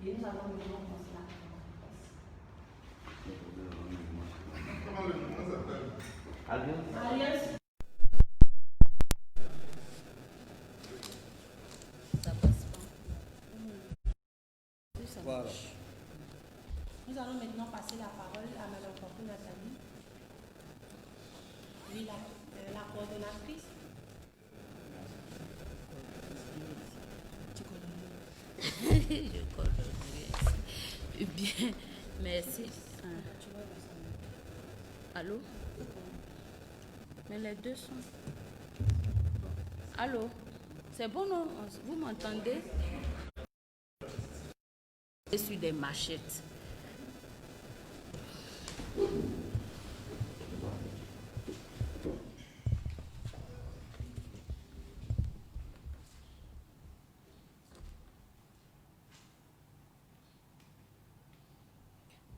Et nous avons maintenant commencé la Alliance. Ça passe pas. Voilà. Nous allons maintenant passer la parole à Mme Porto Nathalie. Oui, la coordonnatrice. Je connais. Bien, merci. Allô? Mais les deux sont. Allô? C'est bon, non? Vous m'entendez? Je suis des machettes.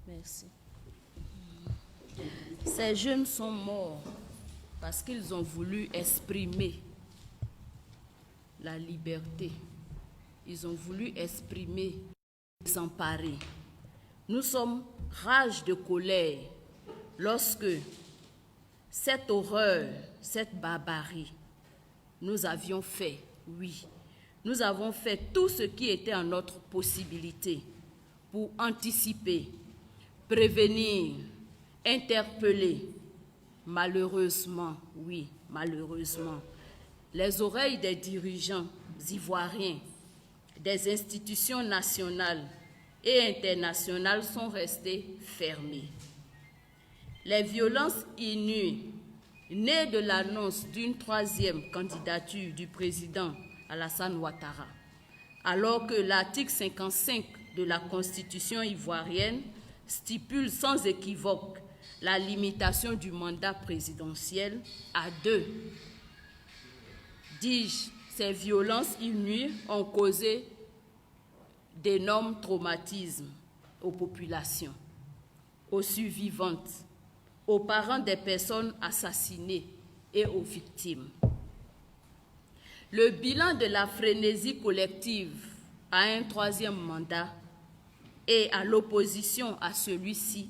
Merci. Ces jeunes sont morts parce qu'ils ont voulu exprimer la liberté. Ils ont voulu exprimer, s'emparer. Nous sommes rage de colère lorsque cette horreur, cette barbarie, nous avions fait, oui, nous avons fait tout ce qui était en notre possibilité pour anticiper, prévenir, interpeller. Malheureusement, oui, malheureusement, les oreilles des dirigeants ivoiriens, des institutions nationales et internationales sont restées fermées. Les violences inouïes, nées de l'annonce d'une troisième candidature du président Alassane Ouattara, alors que l'article 55 de la Constitution ivoirienne stipule sans équivoque la limitation du mandat présidentiel à 2. Dis-je, ces violences inouïes ont causé d'énormes traumatismes aux populations, aux survivantes, aux parents des personnes assassinées et aux victimes. Le bilan de la frénésie collective à un troisième mandat et à l'opposition à celui-ci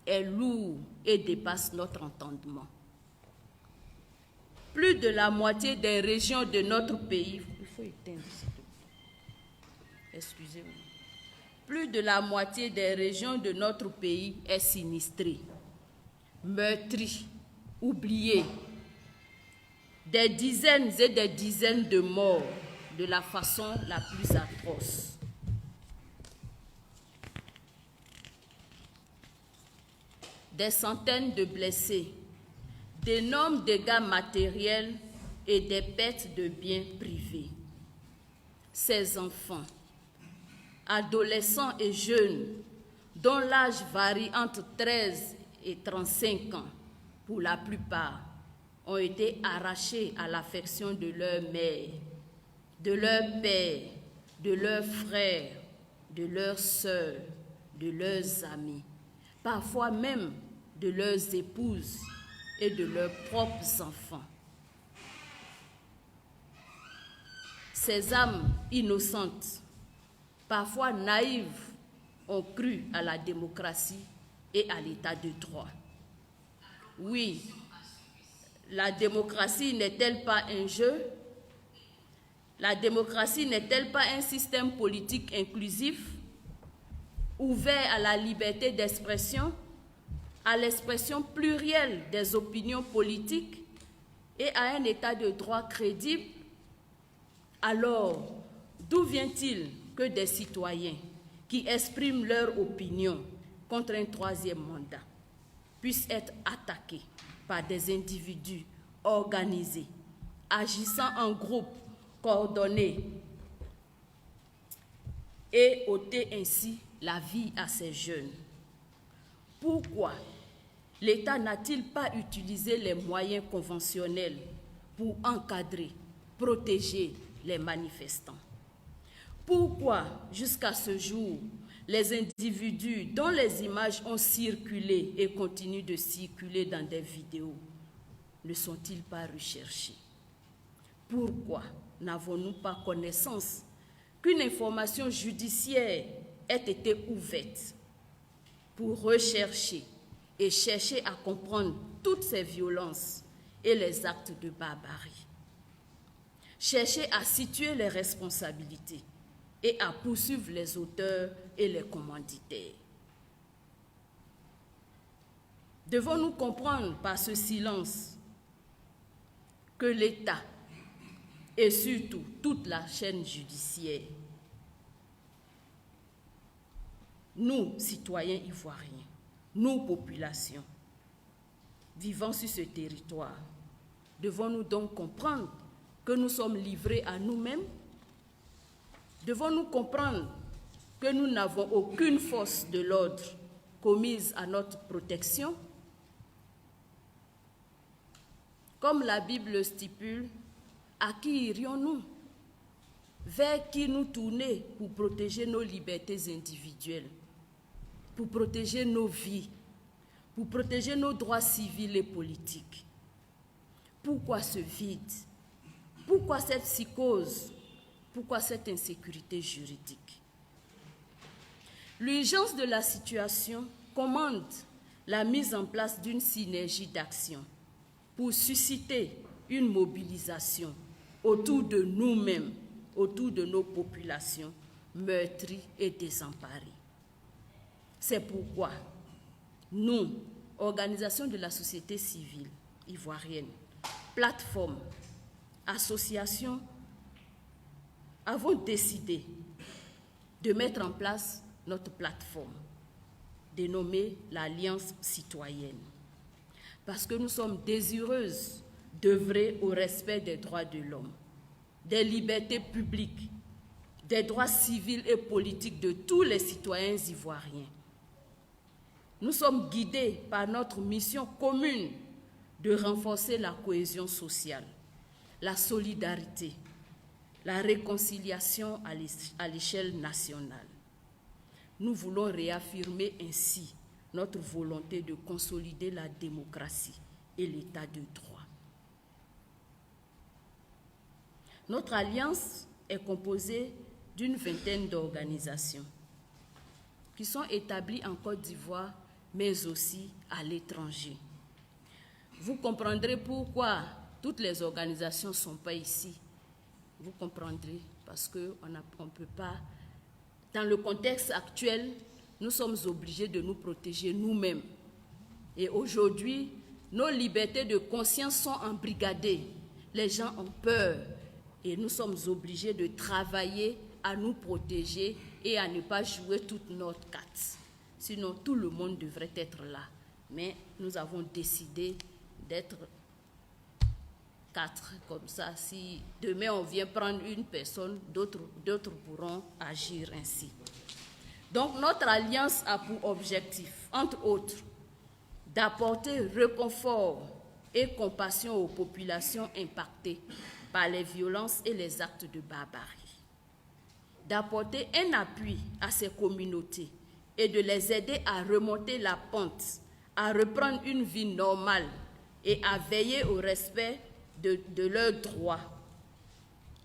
est lourd et dépasse notre entendement. Plus de la moitié des régions de notre pays, il faut éteindre, s'il te plaît. Excusez-moi. Plus de la moitié des régions de notre pays est sinistrée, meurtrie, oubliée. Des dizaines et des dizaines de morts de la façon la plus atroce. Des centaines de blessés, d'énormes dégâts matériels et des pertes de biens privés. Ces enfants, adolescents et jeunes, dont l'âge varie entre 13 et 35 ans, pour la plupart, ont été arrachés à l'affection de leur mère, de leur père, de leurs frères, de leurs sœurs, de leurs amis, parfois même de leurs épouses et de leurs propres enfants. Ces âmes innocentes, parfois naïves, ont cru à la démocratie et à l'état de droit. Oui, la démocratie n'est-elle pas un jeu? La démocratie n'est-elle pas un système politique inclusif, ouvert à la liberté d'expression, à l'expression plurielle des opinions politiques et à un état de droit crédible? Alors, d'où vient-il que des citoyens qui expriment leur opinion contre un troisième mandat puissent être attaqués par des individus organisés, agissant en groupe coordonné et ôter ainsi la vie à ces jeunes? Pourquoi l'État n'a-t-il pas utilisé les moyens conventionnels pour encadrer, protéger les manifestants? Pourquoi, jusqu'à ce jour, les individus dont les images ont circulé et continuent de circuler dans des vidéos ne sont-ils pas recherchés? Pourquoi n'avons-nous pas connaissance qu'une information judiciaire ait été ouverte pour rechercher et chercher à comprendre toutes ces violences et les actes de barbarie. Chercher à situer les responsabilités et à poursuivre les auteurs et les commanditaires. Devons-nous comprendre par ce silence que l'État et surtout toute la chaîne judiciaire, nous, citoyens ivoiriens, nous, populations, vivant sur ce territoire, devons-nous donc comprendre que nous sommes livrés à nous-mêmes? Devons-nous comprendre que nous n'avons aucune force de l'ordre commise à notre protection? Comme la Bible le stipule, à qui irions-nous? Vers qui nous tourner pour protéger nos libertés individuelles, pour protéger nos vies, pour protéger nos droits civils et politiques? Pourquoi ce vide? Pourquoi cette psychose? Pourquoi cette insécurité juridique? L'urgence de la situation commande la mise en place d'une synergie d'action pour susciter une mobilisation autour de nous-mêmes, autour de nos populations meurtries et désemparées. C'est pourquoi nous, organisations de la société civile ivoirienne, plateformes, associations, avons décidé de mettre en place notre plateforme dénommée l'Alliance citoyenne, parce que nous sommes désireuses d'œuvrer au respect des droits de l'homme, des libertés publiques, des droits civils et politiques de tous les citoyens ivoiriens. Nous sommes guidés par notre mission commune de renforcer la cohésion sociale, la solidarité, la réconciliation à l'échelle nationale. Nous voulons réaffirmer ainsi notre volonté de consolider la démocratie et l'état de droit. Notre alliance est composée d'une vingtaine d'organisations qui sont établies en Côte d'Ivoire, mais aussi à l'étranger. Vous comprendrez pourquoi toutes les organisations ne sont pas ici. Vous comprendrez, parce qu'on ne peut pas. Dans le contexte actuel, nous sommes obligés de nous protéger nous-mêmes. Et aujourd'hui, nos libertés de conscience sont embrigadées. Les gens ont peur et nous sommes obligés de travailler à nous protéger et à ne pas jouer toute notre carte. Sinon, tout le monde devrait être là. Mais nous avons décidé d'être 4 comme ça. Si demain on vient prendre une personne, d'autres pourront agir ainsi. Donc notre alliance a pour objectif, entre autres, d'apporter réconfort et compassion aux populations impactées par les violences et les actes de barbarie, d'apporter un appui à ces communautés et de les aider à remonter la pente, à reprendre une vie normale et à veiller au respect de leurs droits,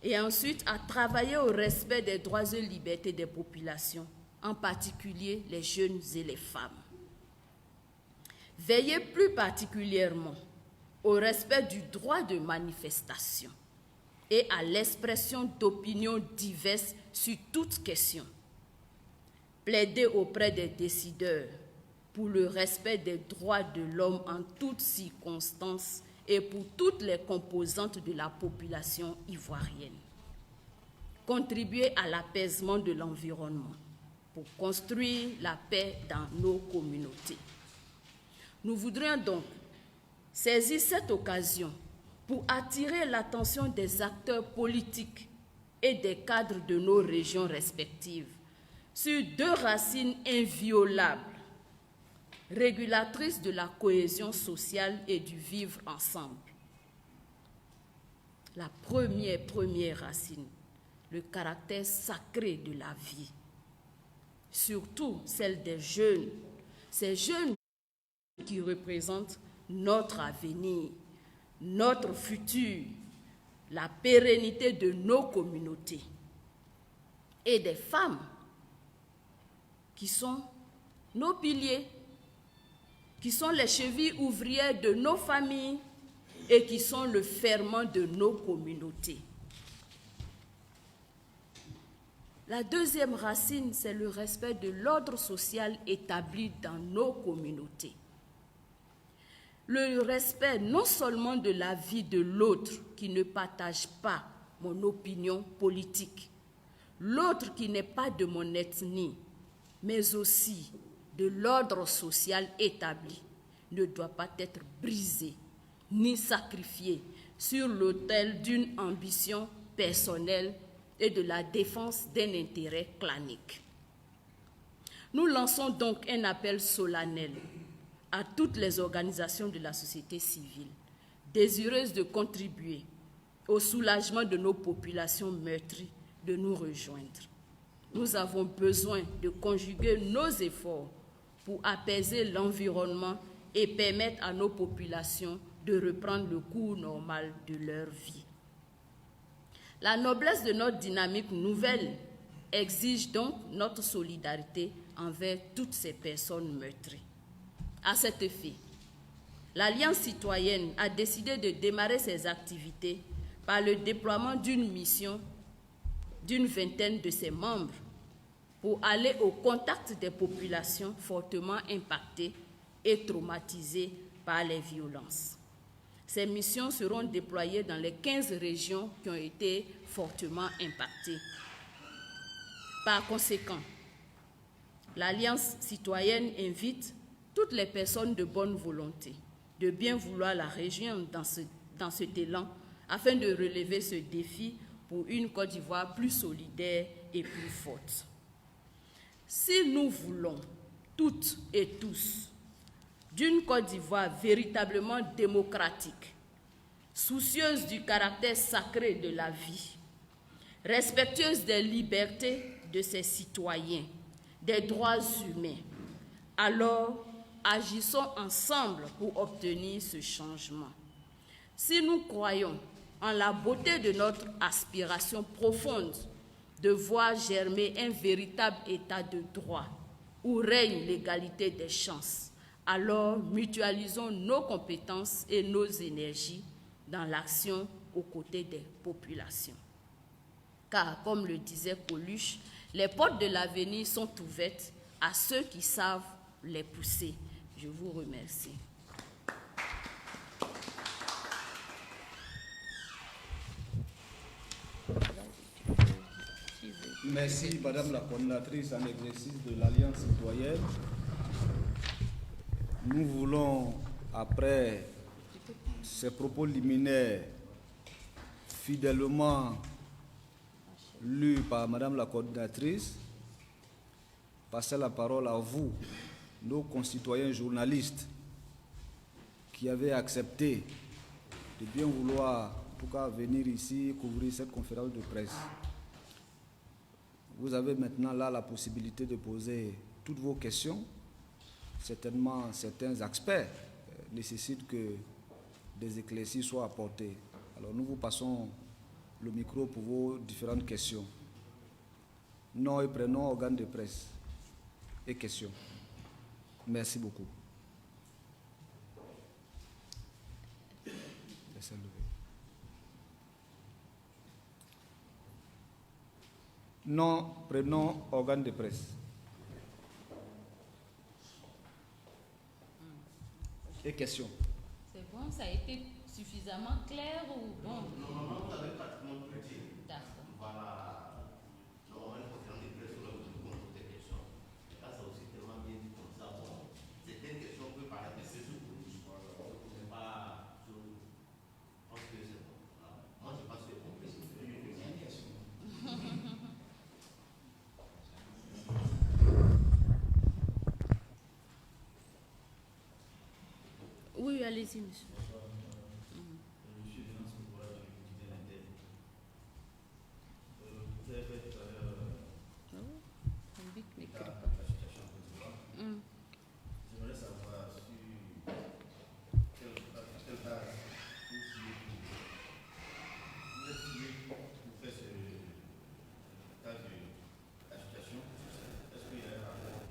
et ensuite à travailler au respect des droits et libertés des populations, en particulier les jeunes et les femmes. Veiller plus particulièrement au respect du droit de manifestation et à l'expression d'opinions diverses sur toute question. Plaider auprès des décideurs pour le respect des droits de l'homme en toutes circonstances et pour toutes les composantes de la population ivoirienne. Contribuer à l'apaisement de l'environnement pour construire la paix dans nos communautés. Nous voudrions donc saisir cette occasion pour attirer l'attention des acteurs politiques et des cadres de nos régions respectives sur 2 racines inviolables, régulatrices de la cohésion sociale et du vivre ensemble. La première racine, le caractère sacré de la vie, surtout celle des jeunes, ces jeunes qui représentent notre avenir, notre futur, la pérennité de nos communautés, et des femmes qui sont nos piliers, qui sont les chevilles ouvrières de nos familles et qui sont le ferment de nos communautés. La deuxième racine, c'est le respect de l'ordre social établi dans nos communautés. Le respect non seulement de la vie de l'autre qui ne partage pas mon opinion politique, l'autre qui n'est pas de mon ethnie, mais aussi de l'ordre social établi, ne doit pas être brisé ni sacrifié sur l'autel d'une ambition personnelle et de la défense d'un intérêt clanique. Nous lançons donc un appel solennel à toutes les organisations de la société civile désireuses de contribuer au soulagement de nos populations meurtries de nous rejoindre. Nous avons besoin de conjuguer nos efforts pour apaiser l'environnement et permettre à nos populations de reprendre le cours normal de leur vie. La noblesse de notre dynamique nouvelle exige donc notre solidarité envers toutes ces personnes meurtries. À cet effet, l'Alliance citoyenne a décidé de démarrer ses activités par le déploiement d'une mission d'une vingtaine de ses membres pour aller au contact des populations fortement impactées et traumatisées par les violences. Ces missions seront déployées dans les 15 régions qui ont été fortement impactées. Par conséquent, l'Alliance citoyenne invite toutes les personnes de bonne volonté de bien vouloir la région dans cet élan afin de relever ce défi pour une Côte d'Ivoire plus solidaire et plus forte. Si nous voulons toutes et tous d'une Côte d'Ivoire véritablement démocratique, soucieuse du caractère sacré de la vie, respectueuse des libertés de ses citoyens, des droits humains, alors agissons ensemble pour obtenir ce changement. Si nous croyons en la beauté de notre aspiration profonde de voir germer un véritable état de droit où règne l'égalité des chances, alors mutualisons nos compétences et nos énergies dans l'action aux côtés des populations. Car, comme le disait Coluche, les portes de l'avenir sont ouvertes à ceux qui savent les pousser. Je vous remercie. Merci, Madame la coordinatrice en exercice de l'Alliance citoyenne. Nous voulons, après ces propos liminaires, fidèlement lus par Madame la coordinatrice, passer la parole à vous, nos concitoyens journalistes, qui avez accepté de bien vouloir, en tout cas, venir ici couvrir cette conférence de presse. Vous avez maintenant là la possibilité de poser toutes vos questions. Certainement, certains experts nécessitent que des éclaircies soient apportées. Alors, nous vous passons le micro pour vos différentes questions. Nom et prénom, organe de presse et questions. Merci beaucoup. Laissez lever. Nom, prénom, organe de presse. Et questions. C'est bon, ça a été suffisamment clair ou bon? Normalement, vous avez pratiquement tout dit. D'accord. Voilà. Donc, une conférence de presse sur toutes les questions. Et là, ça aussi tellement bien dit comme ça. Bon, certaines questions peuvent paraître un peu surprises. Mais pas. Je pense que c'est bon. Moi, je pense que c'est bon. C'est une question. Oui, allez-y, monsieur. J'aimerais savoir sur quelle base vous faites ce cas de la situation. Est-ce qu'il y a un rapport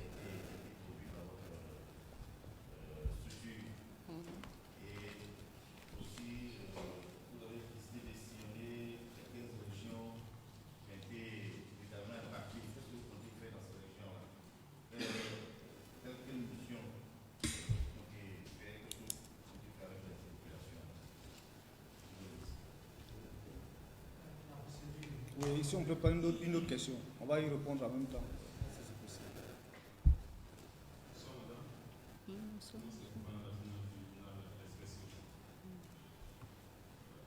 Oui, ici on peut prendre une autre question. On va y répondre en même temps. Si c'est possible.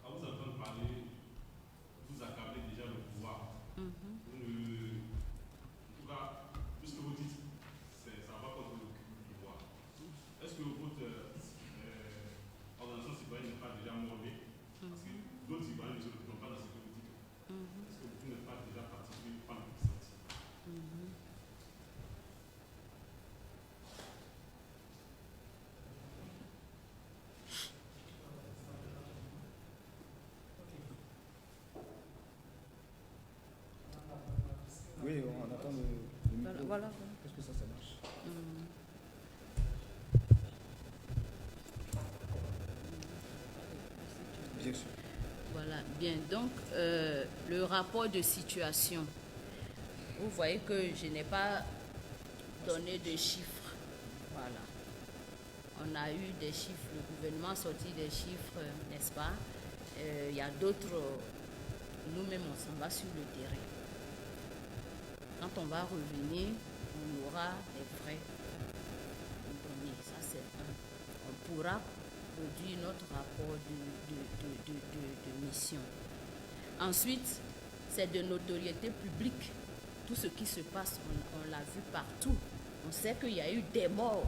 À vous entendre parler, vous accablez déjà le pouvoir. En tout cas, puisque vous dites ça va contre le pouvoir, est-ce que votre organisation citoyenne n'est pas déjà mornée? Parce que d'autres citoyens ne se retrouvent pas dans ce que vous dites. Est-ce que vous n'êtes pas déjà particulier par le ressenti? Oui, on attend le micro. Voilà. Qu'est-ce que ça marche? Bien sûr. Voilà, bien. Donc, le rapport de situation. Vous voyez que je n'ai pas donné de chiffres. Voilà. On a eu des chiffres, le gouvernement a sorti des chiffres, n'est-ce pas? Il y a d'autres, nous-mêmes, on s'en va sur le terrain. Quand on va revenir, on aura des vraies données. Ça, c'est un. On pourra produire notre rapport de mission. Ensuite, c'est de notoriété publique. Tout ce qui se passe, on l'a vu partout. On sait qu'il y a eu des morts,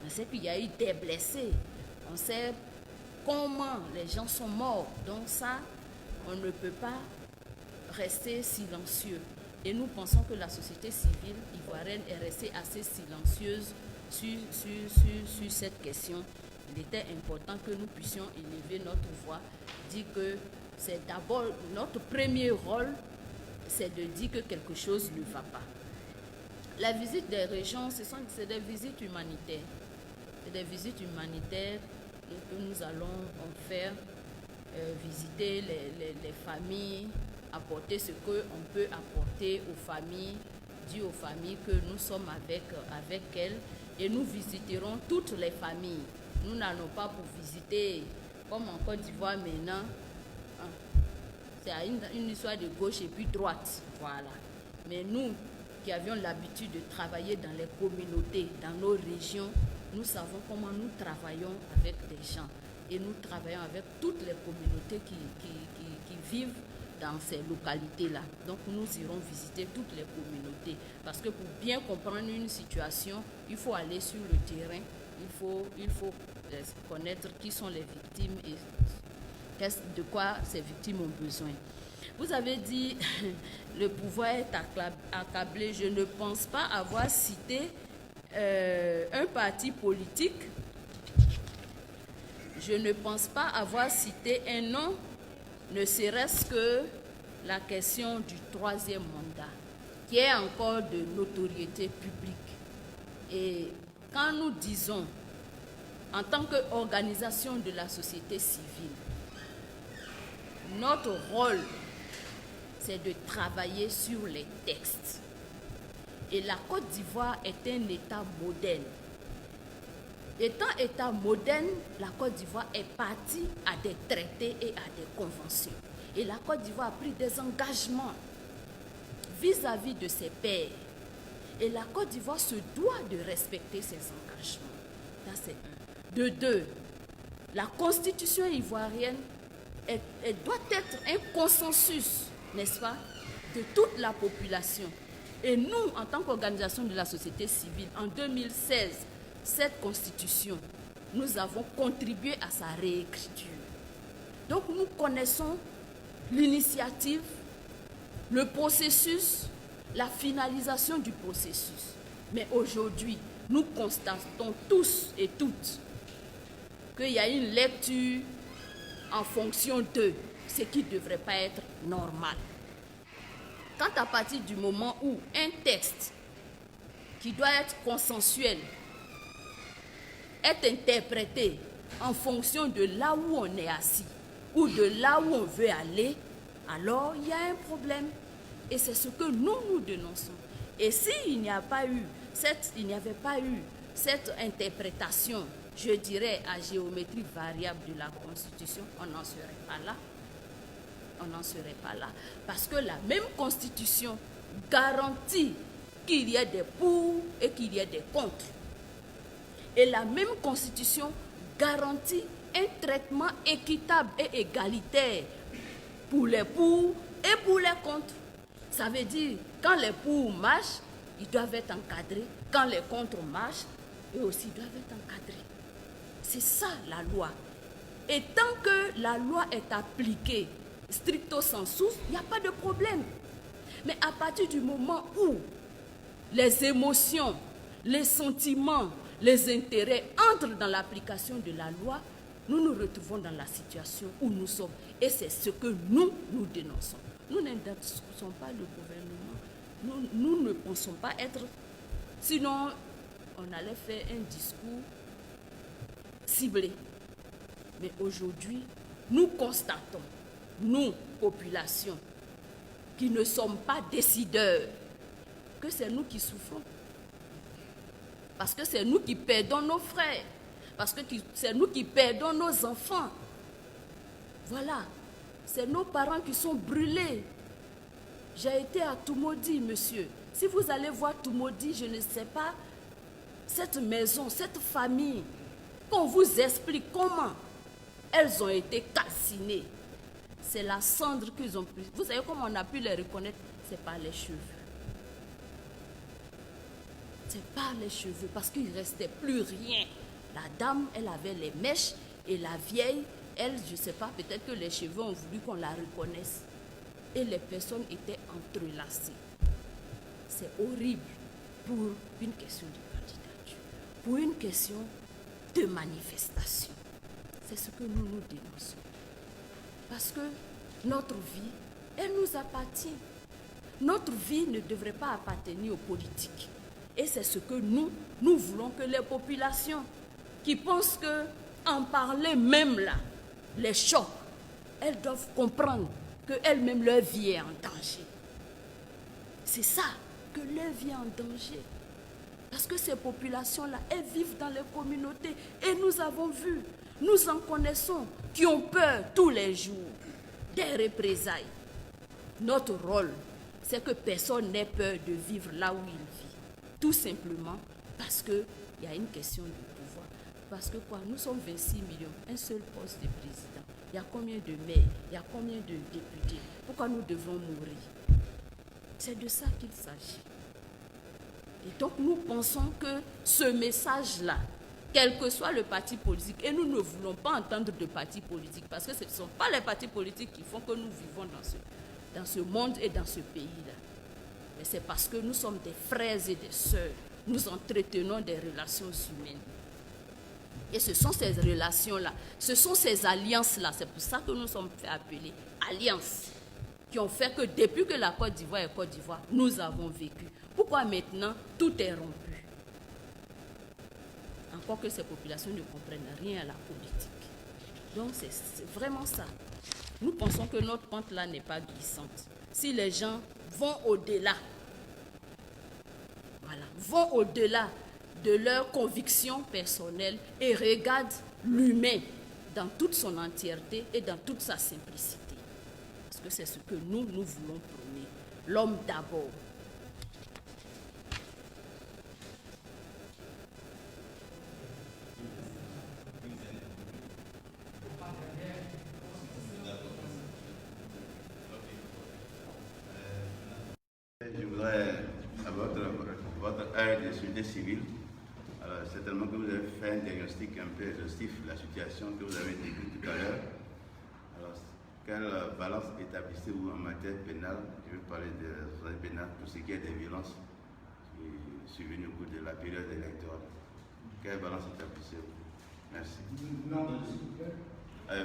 on sait qu'il y a eu des blessés, on sait comment les gens sont morts. Donc ça, on ne peut pas rester silencieux. Et nous pensons que la société civile ivoirienne est restée assez silencieuse sur cette question. Il était important que nous puissions élever notre voix, dire que c'est d'abord notre premier rôle, c'est de dire que quelque chose ne va pas. La visite des régions, c'est des visites humanitaires. C'est des visites humanitaires que nous allons en faire, visiter les familles, apporter ce qu'on peut apporter aux familles, dire aux familles que nous sommes avec elles, et nous visiterons toutes les familles. Nous n'allons pas pour visiter, comme en Côte d'Ivoire maintenant, c'est une histoire de gauche et puis droite, voilà. Mais nous qui avions l'habitude de travailler dans les communautés, dans nos régions, nous savons comment nous travaillons avec des gens. Et nous travaillons avec toutes les communautés qui vivent dans ces localités-là. Donc nous irons visiter toutes les communautés. Parce que pour bien comprendre une situation, il faut aller sur le terrain, il faut connaître qui sont les victimes et de quoi ces victimes ont besoin. Vous avez dit le pouvoir est accablé. Je ne pense pas avoir cité un parti politique. Je ne pense pas avoir cité un nom, ne serait-ce que la question du troisième mandat, qui est encore de notoriété publique. Et quand nous disons, en tant qu'organisation de la société civile, notre rôle, c'est de travailler sur les textes. Et la Côte d'Ivoire est un État moderne. Étant État moderne, la Côte d'Ivoire est partie à des traités et à des conventions. Et la Côte d'Ivoire a pris des engagements vis-à-vis de ses pairs. Et la Côte d'Ivoire se doit de respecter ses engagements. Ça, c'est un. De deux, la Constitution ivoirienne, elle doit être un consensus, n'est-ce pas, de toute la population. Et nous, en tant qu'organisation de la société civile, en 2016, cette constitution, nous avons contribué à sa réécriture. Donc nous connaissons l'initiative, le processus, la finalisation du processus. Mais aujourd'hui, nous constatons tous et toutes qu'il y a une lecture en fonction de ce qui ne devrait pas être normal. Quand à partir du moment où un texte qui doit être consensuel est interprété en fonction de là où on est assis ou de là où on veut aller, alors il y a un problème. Et c'est ce que nous dénonçons. Et s'il n'y avait pas eu cette interprétation, je dirais, à géométrie variable de la Constitution, on n'en serait pas là. on n'en serait pas là. Parce que la même constitution garantit qu'il y ait des pour et qu'il y ait des contre. Et la même constitution garantit un traitement équitable et égalitaire pour les pour et pour les contre. Ça veut dire, quand les pour marchent, ils doivent être encadrés. Quand les contre marchent, eux aussi doivent être encadrés. C'est ça la loi. Et tant que la loi est appliquée stricto sensu, il n'y a pas de problème. Mais à partir du moment où les émotions, les sentiments, les intérêts entrent dans l'application de la loi, nous nous retrouvons dans la situation où nous sommes. Et c'est ce que nous dénonçons. Nous n'indençons pas le gouvernement. Nous ne pensons pas être... Sinon, on allait faire un discours ciblé. Mais aujourd'hui, nous constatons, nous, population, qui ne sommes pas décideurs, que c'est nous qui souffrons. Parce que c'est nous qui perdons nos frères. Parce que c'est nous qui perdons nos enfants. Voilà. C'est nos parents qui sont brûlés. J'ai été à Tumodi, monsieur. Si vous allez voir Tumodi, je ne sais pas, cette maison, cette famille, qu'on vous explique comment elles ont été calcinées. C'est la cendre qu'ils ont pris. Vous savez comment on a pu les reconnaître? C'est par les cheveux. C'est par les cheveux, parce qu'il ne restait plus rien. La dame, elle avait les mèches, et la vieille, elle, je ne sais pas, peut-être que les cheveux ont voulu qu'on la reconnaisse. Et les personnes étaient entrelacées. C'est horrible pour une question de candidature, pour une question de manifestation. C'est ce que nous dénonçons. Parce que notre vie, elle nous appartient. Notre vie ne devrait pas appartenir aux politiques. Et c'est ce que nous voulons que les populations qui pensent qu'en parler même là, les chocs, elles doivent comprendre qu'elles-mêmes, leur vie est en danger. C'est ça, que leur vie est en danger. Parce que ces populations-là, elles vivent dans les communautés. Et nous avons vu, nous en connaissons, qui ont peur tous les jours des représailles. Notre rôle, c'est que personne n'ait peur de vivre là où il vit. Tout simplement parce qu'il y a une question de pouvoir. Parce que quoi, nous sommes 26 millions, un seul poste de président. Il y a combien de maires, il y a combien de députés? Pourquoi nous devons mourir? C'est de ça qu'il s'agit. Et donc nous pensons que ce message-là, quel que soit le parti politique, et nous ne voulons pas entendre de parti politique, parce que ce ne sont pas les partis politiques qui font que nous vivons dans ce monde et dans ce pays-là. Mais c'est parce que nous sommes des frères et des sœurs. Nous entretenons des relations humaines. Et ce sont ces relations-là, ce sont ces alliances-là, c'est pour ça que nous sommes fait appeler alliances, qui ont fait que depuis que la Côte d'Ivoire est Côte d'Ivoire, nous avons vécu. Pourquoi maintenant tout est rompu? Encore que ces populations ne comprennent rien à la politique. Donc c'est vraiment ça. Nous pensons que notre pente là n'est pas glissante. Si les gens vont au-delà, voilà, vont au-delà de leurs convictions personnelles et regardent l'humain dans toute son entièreté et dans toute sa simplicité. Parce que c'est ce que nous voulons prôner. L'homme d'abord. Je voudrais, à votre aide de sécurité civile, alors certainement que vous avez fait un diagnostic un peu exhaustif de la situation que vous avez décrite tout à l'heure. Alors, quelle balance établissez-vous en matière pénale? Je veux parler de la pénale pour ce qui est des violences qui sont survenues au cours de la période électorale. Quelle balance établissez-vous? Merci. Non, s'il vous plaît.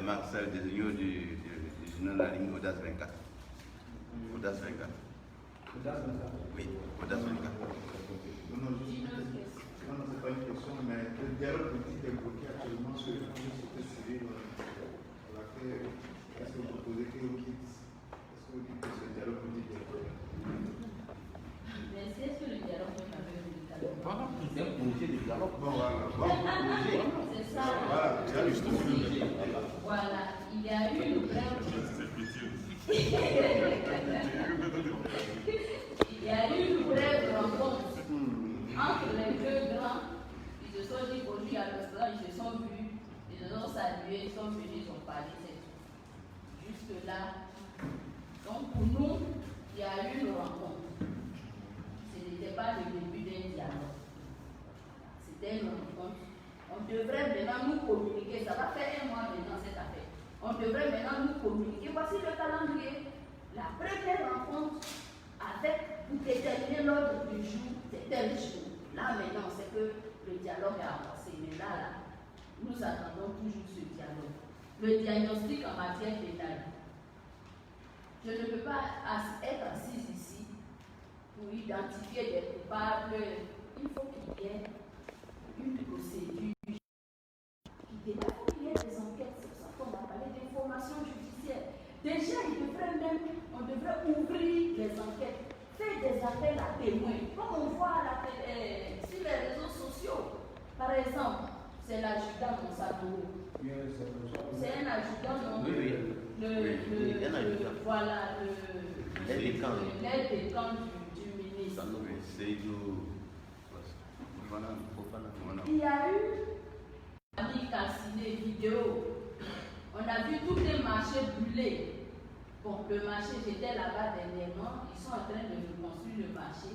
Marcel Designo du journal La Ligne Audace 24. Audace 24. Oui, Audace 24. Non, c'est pas une question, mais le dialogue politique est bloqué actuellement sur le projet de société civile. Est-ce que vous proposez que vous quitte? Est-ce que vous dites que ce dialogue politique est bloqué? Mais c'est sur le dialogue qu'on avait vu tout à l'heure. Voilà, c'est un projet de dialogue. Bon, voilà, C'est ça. voilà, Voilà, il y a eu une brève. Il y a eu une brève rencontre entre les deux grands. Ils se sont dit bonjour à l'instant, ils se sont vus, ils se sont salués, ils sont venus, ils ont parlé, c'est tout. Juste là. Donc pour nous, il y a eu une rencontre. Ce n'était pas le début d'un dialogue. C'était une rencontre. On devrait maintenant nous communiquer. Ça va faire 1 mois maintenant cette affaire. On devrait maintenant nous communiquer. Voici le calendrier. La première rencontre avec, pour déterminer l'ordre du jour, c'est tel jour. Là maintenant, c'est que le dialogue est avancé. Mais là, nous attendons toujours ce dialogue. Le diagnostic en matière pénale. Je ne peux pas être assise ici pour identifier des coupables. Il faut qu'il y ait une procédure qui dépasse. Il faut qu'il y ait des enquêtes. C'est pour ça qu'on va parler d'information judiciaire. Déjà, on devrait ouvrir les enquêtes, faire des appels à témoins, comme on voit sur les réseaux sociaux. Par exemple, c'est l'adjudant de Sadou. C'est un adjudant, non? Oui. Voilà, l'aide de camp du ministre. Il y a eu ami calciné vidéo. On a vu tout un marché brûlé. Bon, le marché, j'étais là-bas dernièrement. Ils sont en train de reconstruire le marché.